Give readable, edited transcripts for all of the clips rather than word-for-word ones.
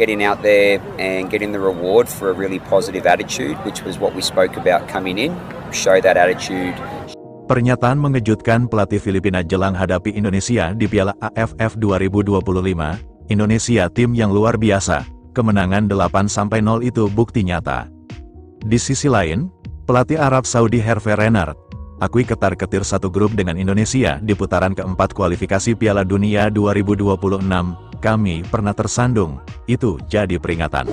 getting out there and getting the reward for a really positive attitude, which was what we spoke about coming in. Show that attitude. Pernyataan mengejutkan pelatih Filipina jelang hadapi Indonesia di Piala AFF 2025. Indonesia tim yang luar biasa. Kemenangan 8-0 itu bukti nyata. Di sisi lain, pelatih Arab Saudi Hervé Renard akui ketar-ketir satu grup dengan Indonesia di putaran keempat kualifikasi Piala Dunia 2026. Kami pernah tersandung, itu jadi peringatan.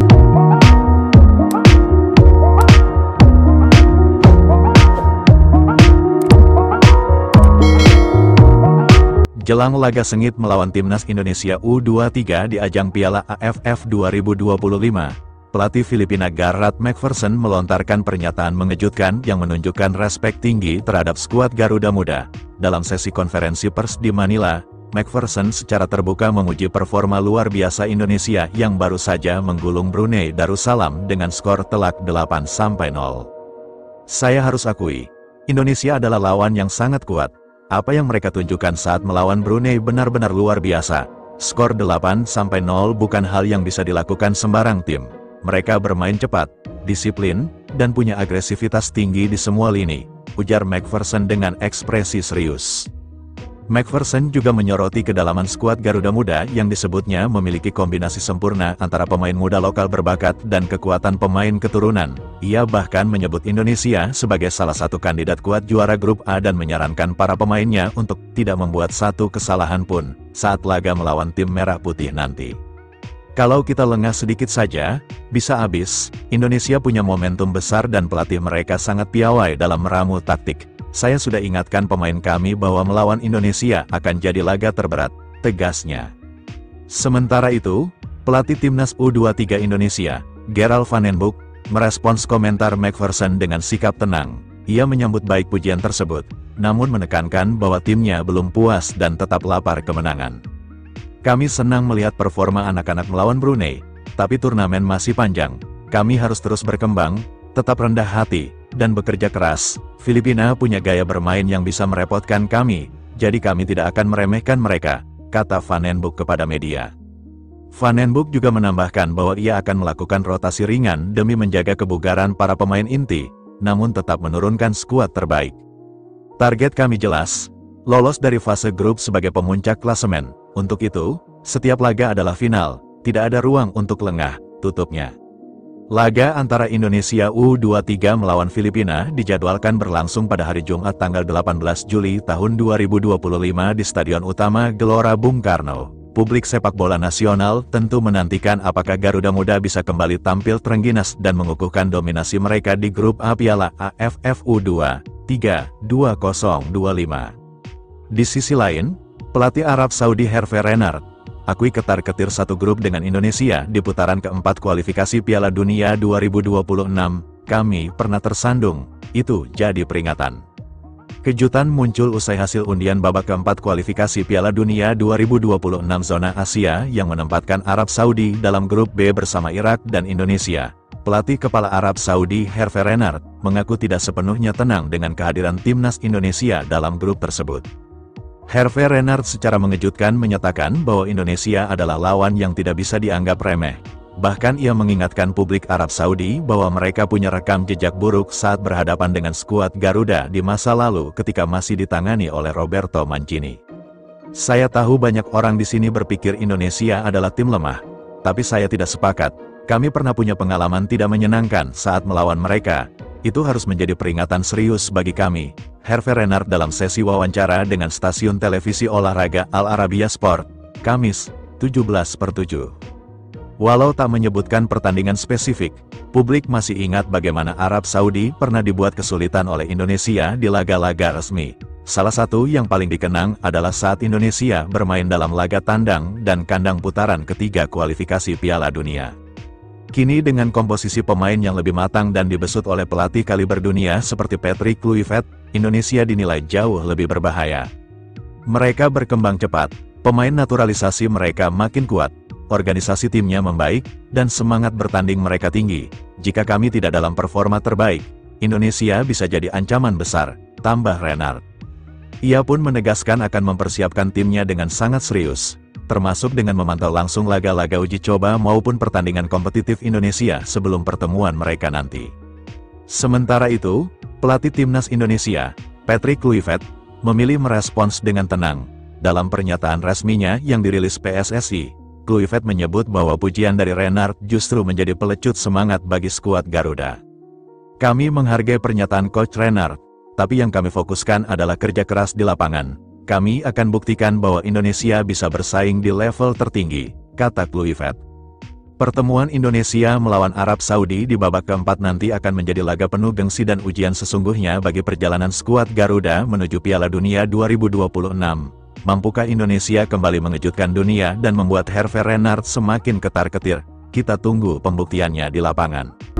Jelang laga sengit melawan timnas Indonesia U23 di ajang Piala AFF 2025, pelatih Filipina Gareth McPherson melontarkan pernyataan mengejutkan yang menunjukkan respek tinggi terhadap skuad Garuda Muda. Dalam sesi konferensi pers di Manila, McPherson secara terbuka memuji performa luar biasa Indonesia yang baru saja menggulung Brunei Darussalam dengan skor telak 8-0. Saya harus akui, Indonesia adalah lawan yang sangat kuat. Apa yang mereka tunjukkan saat melawan Brunei benar-benar luar biasa. Skor 8-0 bukan hal yang bisa dilakukan sembarang tim. Mereka bermain cepat, disiplin, dan punya agresivitas tinggi di semua lini, ujar McPherson dengan ekspresi serius. McPherson juga menyoroti kedalaman skuad Garuda Muda yang disebutnya memiliki kombinasi sempurna antara pemain muda lokal berbakat dan kekuatan pemain keturunan. Ia bahkan menyebut Indonesia sebagai salah satu kandidat kuat juara grup A dan menyarankan para pemainnya untuk tidak membuat satu kesalahan pun saat laga melawan tim merah putih nanti. Kalau kita lengah sedikit saja, bisa habis. Indonesia punya momentum besar dan pelatih mereka sangat piawai dalam meramu taktik. Saya sudah ingatkan pemain kami bahwa melawan Indonesia akan jadi laga terberat, tegasnya. Sementara itu, pelatih timnas U23 Indonesia, Gerald Van den Boeck, merespons komentar McPherson dengan sikap tenang. Ia menyambut baik pujian tersebut, namun menekankan bahwa timnya belum puas dan tetap lapar kemenangan. Kami senang melihat performa anak-anak melawan Brunei, tapi turnamen masih panjang. Kami harus terus berkembang, tetap rendah hati, dan bekerja keras. Filipina punya gaya bermain yang bisa merepotkan kami, jadi kami tidak akan meremehkan mereka, kata Van den Boeck kepada media. Van den Boeck juga menambahkan bahwa ia akan melakukan rotasi ringan demi menjaga kebugaran para pemain inti, namun tetap menurunkan skuad terbaik. Target kami jelas, lolos dari fase grup sebagai pemuncak klasemen. Untuk itu, setiap laga adalah final, tidak ada ruang untuk lengah, tutupnya. Laga antara Indonesia U23 melawan Filipina dijadwalkan berlangsung pada hari Jumat tanggal 18 Juli tahun 2025 di Stadion Utama Gelora Bung Karno. Publik sepak bola nasional tentu menantikan apakah Garuda Muda bisa kembali tampil terengginas dan mengukuhkan dominasi mereka di grup A Piala AFF U23 2025. Di sisi lain, pelatih Arab Saudi Hervé Renard akui ketar-ketir satu grup dengan Indonesia di putaran keempat kualifikasi Piala Dunia 2026. Kami pernah tersandung, itu jadi peringatan. Kejutan muncul usai hasil undian babak keempat kualifikasi Piala Dunia 2026 zona Asia yang menempatkan Arab Saudi dalam grup B bersama Irak dan Indonesia. Pelatih kepala Arab Saudi Hervé Renard mengaku tidak sepenuhnya tenang dengan kehadiran timnas Indonesia dalam grup tersebut. Hervé Renard secara mengejutkan menyatakan bahwa Indonesia adalah lawan yang tidak bisa dianggap remeh. Bahkan ia mengingatkan publik Arab Saudi bahwa mereka punya rekam jejak buruk saat berhadapan dengan skuad Garuda di masa lalu ketika masih ditangani oleh Roberto Mancini. Saya tahu banyak orang di sini berpikir Indonesia adalah tim lemah, tapi saya tidak sepakat. Kami pernah punya pengalaman tidak menyenangkan saat melawan mereka. Itu harus menjadi peringatan serius bagi kami, Hervé Renard dalam sesi wawancara dengan stasiun televisi olahraga Al Arabiya Sport, Kamis, 17/7. Walau tak menyebutkan pertandingan spesifik, publik masih ingat bagaimana Arab Saudi pernah dibuat kesulitan oleh Indonesia di laga-laga resmi. Salah satu yang paling dikenang adalah saat Indonesia bermain dalam laga tandang dan kandang putaran ketiga kualifikasi Piala Dunia. Kini dengan komposisi pemain yang lebih matang dan dibesut oleh pelatih kaliber dunia seperti Patrick Kluivert, Indonesia dinilai jauh lebih berbahaya. Mereka berkembang cepat, pemain naturalisasi mereka makin kuat, organisasi timnya membaik, dan semangat bertanding mereka tinggi. Jika kami tidak dalam performa terbaik, Indonesia bisa jadi ancaman besar, tambah Renard. Ia pun menegaskan akan mempersiapkan timnya dengan sangat serius. termasuk dengan memantau langsung laga-laga uji coba maupun pertandingan kompetitif Indonesia sebelum pertemuan mereka nanti. Sementara itu, pelatih timnas Indonesia, Patrick Kluivert, memilih merespons dengan tenang. Dalam pernyataan resminya yang dirilis PSSI, Kluivert menyebut bahwa pujian dari Renard justru menjadi pelecut semangat bagi skuad Garuda. Kami menghargai pernyataan Coach Renard, tapi yang kami fokuskan adalah kerja keras di lapangan. Kami akan buktikan bahwa Indonesia bisa bersaing di level tertinggi, kata Kluivert. Pertemuan Indonesia melawan Arab Saudi di babak keempat nanti akan menjadi laga penuh gengsi dan ujian sesungguhnya bagi perjalanan skuad Garuda menuju Piala Dunia 2026. Mampukah Indonesia kembali mengejutkan dunia dan membuat Hervé Renard semakin ketar-ketir? Kita tunggu pembuktiannya di lapangan.